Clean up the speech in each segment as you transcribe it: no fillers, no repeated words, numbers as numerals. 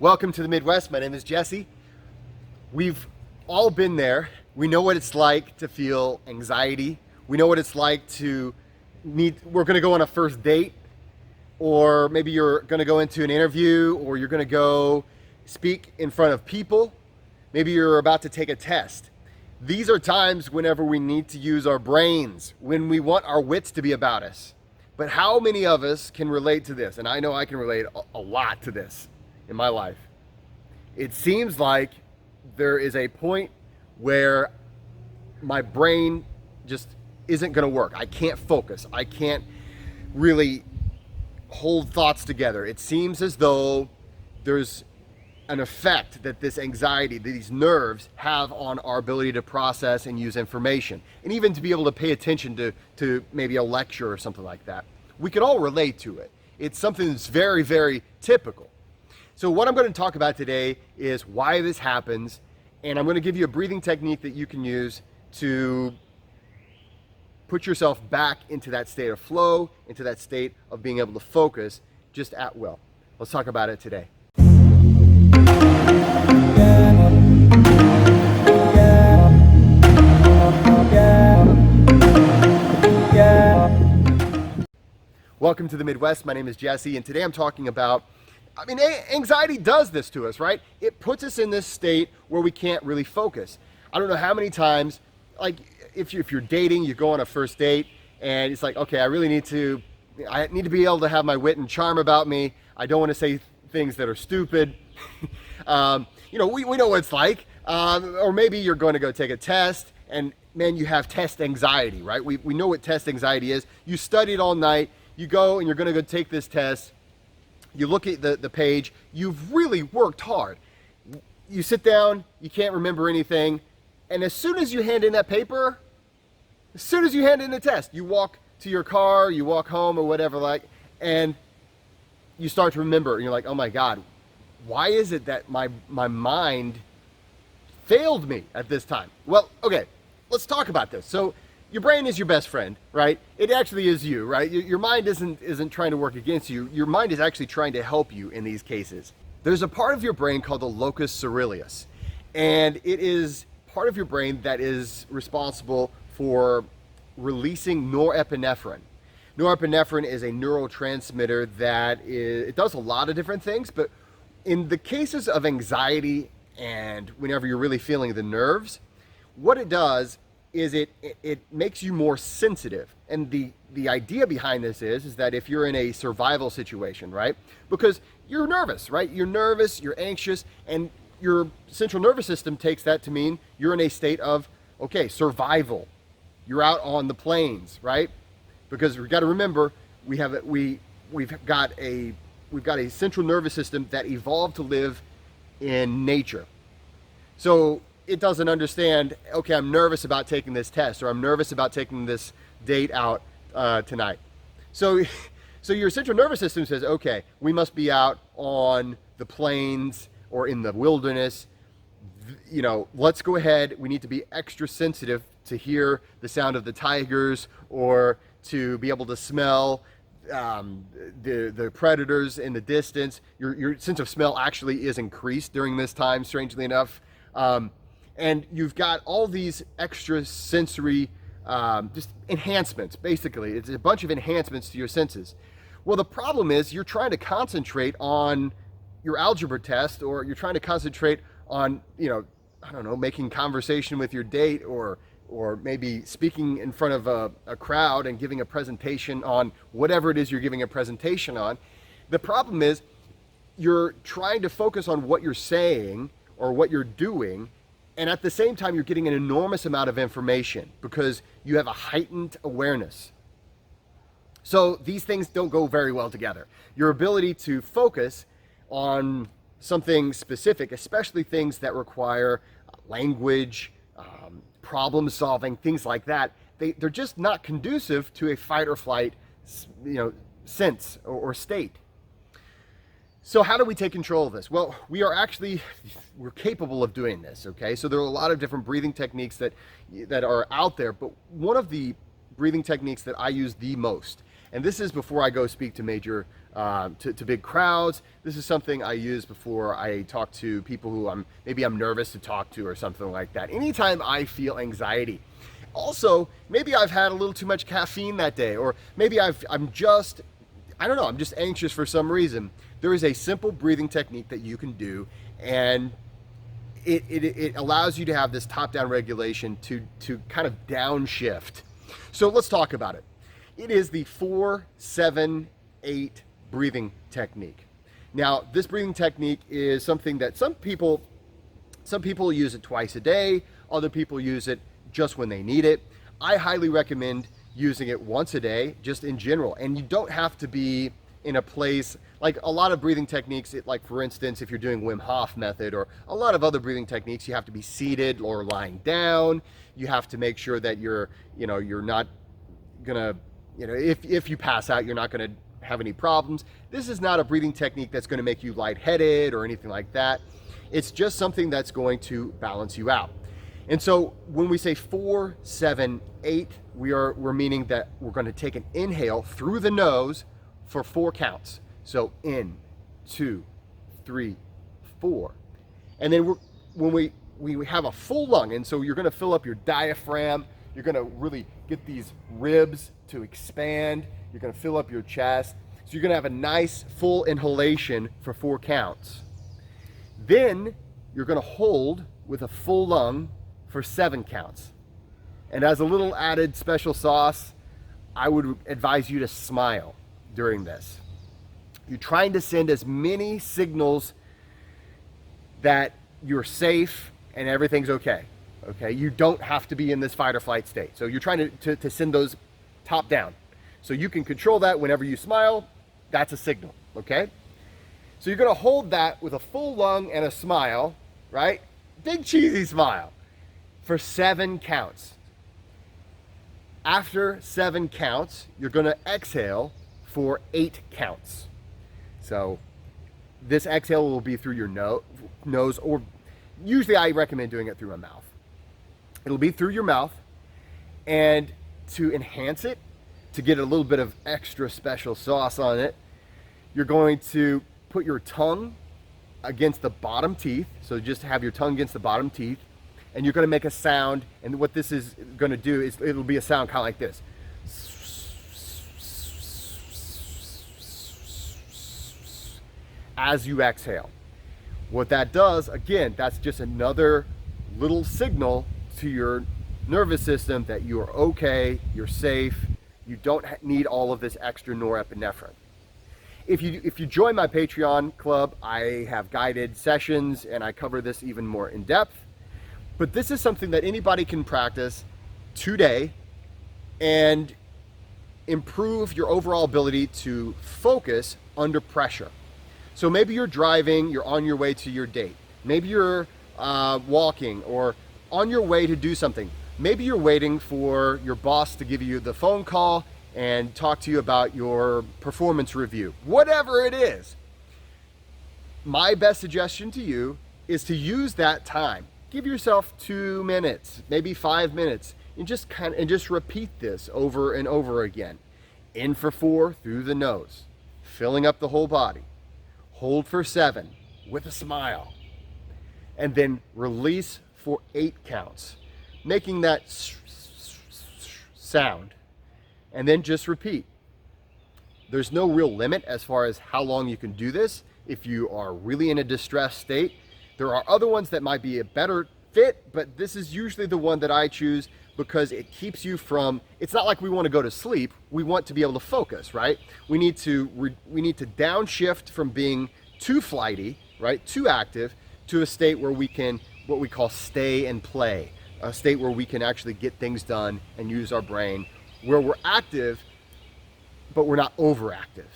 Welcome to the Midwest. My name is Jesse. We've all been there. We know what it's like to feel anxiety. We know what it's like we're going to go on a first date, or maybe you're going to go into an interview, or you're going to go speak in front of people. Maybe you're about to take a test. These are times whenever we need to use our brains, when we want our wits to be about us. But how many of us can relate to this? And I know I can relate a lot to this in my life. It seems like there is a point where my brain just isn't going to work. I can't focus. I can't really hold thoughts together. It seems as though there's an effect that this anxiety, these nerves have on our ability to process and use information, and even to be able to pay attention to maybe a lecture or something like that. We can all relate to it. It's something that's very, very typical. So what I'm going to talk about today is why this happens, and I'm going to give you a breathing technique that you can use to put yourself back into that state of flow, into that state of being able to focus just at will. Let's talk about it today. Welcome to the Midwest. My name is Jesse, and today I'm talking about, anxiety does this to us, right? It puts us in this state where we can't really focus. I don't know how many times, like if you're dating, you go on a first date, and it's like, okay, I need to be able to have my wit and charm about me. I don't want to say things that are stupid. We know what it's like. Or maybe you're going to go take a test, and man, you have test anxiety, right? We know what test anxiety is. You studied all night. You go and you're going to go take this test. You look at the page. You've really worked hard. You sit down. You can't remember anything. And as soon as you hand in that paper, as soon as you hand in the test, you walk to your car, you walk home or whatever, and you start to remember. And you're like, oh my God, why is it that my mind failed me at this time? Well, okay, let's talk about this. So your brain is your best friend, right? It actually is you, right? Your mind isn't trying to work against you. Your mind is actually trying to help you in these cases. There's a part of your brain called the locus coeruleus, and it is part of your brain that is responsible for releasing norepinephrine. Norepinephrine is a neurotransmitter it does a lot of different things, but in the cases of anxiety and whenever you're really feeling the nerves, what it does is it makes you more sensitive. And the idea behind this is that if you're in a survival situation, right? Because you're nervous, right? You're nervous, you're anxious, and your central nervous system takes that to mean you're in a state of, okay, survival. You're out on the plains, right? Because we've got to remember, we've got a central nervous system that evolved to live in nature. So it doesn't understand, okay, I'm nervous about taking this test, or I'm nervous about taking this date out tonight. So your central nervous system says, okay, we must be out on the plains or in the wilderness. Let's go ahead. We need to be extra sensitive to hear the sound of the tigers, or to be able to smell the predators in the distance. Your sense of smell actually is increased during this time, strangely enough. And you've got all these extra sensory just enhancements, basically. It's a bunch of enhancements to your senses. Well, the problem is you're trying to concentrate on your algebra test, or you're trying to concentrate on, making conversation with your date, or maybe speaking in front of a crowd and giving a presentation on whatever it is you're giving a presentation on. The problem is you're trying to focus on what you're saying or what you're doing, and at the same time you're getting an enormous amount of information because you have a heightened awareness. So these things don't go very well together. Your ability to focus on something specific, especially things that require language, problem solving, things like that, they're just not conducive to a fight or flight, sense or state. So how do we take control of this? Well, we're capable of doing this, okay? So there are a lot of different breathing techniques that are out there, but one of the breathing techniques that I use the most, and this is before I go speak to major to big crowds. This is something I use before I talk to people who maybe I'm nervous to talk to or something like that. Anytime I feel anxiety. Also, maybe I've had a little too much caffeine that day, or maybe I'm just anxious for some reason. There is a simple breathing technique that you can do, and it allows you to have this top-down regulation to kind of downshift. So let's talk about it. It is the 4-7-8 breathing technique. Now, this breathing technique is something that some people use it twice a day, other people use it just when they need it. I highly recommend using it once a day, just in general. And you don't have to be in a place, like a lot of breathing techniques, like for instance, if you're doing Wim Hof method or a lot of other breathing techniques, you have to be seated or lying down. You have to make sure that you're not gonna, if you pass out, you're not gonna have any problems. This is not a breathing technique that's gonna make you lightheaded or anything like that. It's just something that's going to balance you out. And so when we say 4-7-8, we're meaning that we're going to take an inhale through the nose for 4 counts. So in, 2, 3, 4. And then when we have a full lung, and so you're going to fill up your diaphragm, you're going to really get these ribs to expand, you're going to fill up your chest. So you're going to have a nice full inhalation for 4 counts. Then you're going to hold with a full lung for 7 counts. And as a little added special sauce, I would advise you to smile during this. You're trying to send as many signals that you're safe and everything's okay. Okay, you don't have to be in this fight or flight state. So you're trying to send those top down. So you can control that whenever you smile. That's a signal, okay? So you're gonna hold that with a full lung and a smile, right? Big cheesy smile for 7 counts. After 7 counts, you're gonna exhale for 8 counts. So this exhale will be through your nose, or usually I recommend doing it through my mouth. It'll be through your mouth, and to enhance it, to get a little bit of extra special sauce on it, you're going to put your tongue against the bottom teeth. So just have your tongue against the bottom teeth, and you're going to make a sound. And what this is going to do is it'll be a sound kind of like this. As you exhale. What that does, again, that's just another little signal to your nervous system that you are okay, you're safe, you don't need all of this extra norepinephrine. If you join my Patreon club, I have guided sessions and I cover this even more in depth. But this is something that anybody can practice today and improve your overall ability to focus under pressure. So maybe you're driving, you're on your way to your date. Maybe you're walking or on your way to do something. Maybe you're waiting for your boss to give you the phone call and talk to you about your performance review. Whatever it is, my best suggestion to you is to use that time. Give yourself 2 minutes, maybe 5 minutes, and just repeat this over and over again. In for 4 through the nose, filling up the whole body. Hold for 7 with a smile, and then release for 8 counts, making that sound, and then just repeat. There's no real limit as far as how long you can do this if you are really in a distressed state. There are other ones that might be a better fit, but this is usually the one that I choose because it keeps you from, it's not like we want to go to sleep, we want to be able to focus, right? We need to downshift from being too flighty, right, too active, to a state where we can, what we call stay and play, a state where we can actually get things done and use our brain, where we're active, but we're not overactive.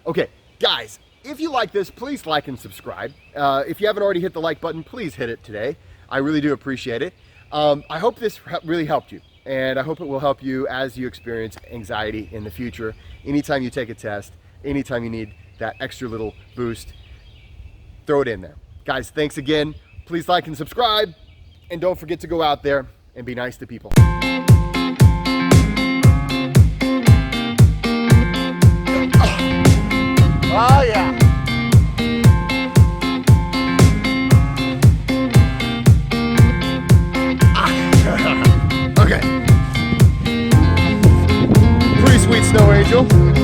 Okay, guys, if you like this, please like and subscribe. If you haven't already hit the like button, please hit it today. I really do appreciate it. I hope this really helped you, and I hope it will help you as you experience anxiety in the future. Anytime you take a test, anytime you need that extra little boost, throw it in there. Guys, thanks again. Please like and subscribe, and don't forget to go out there and be nice to people. Oh yeah. Okay. Pretty sweet snow angel.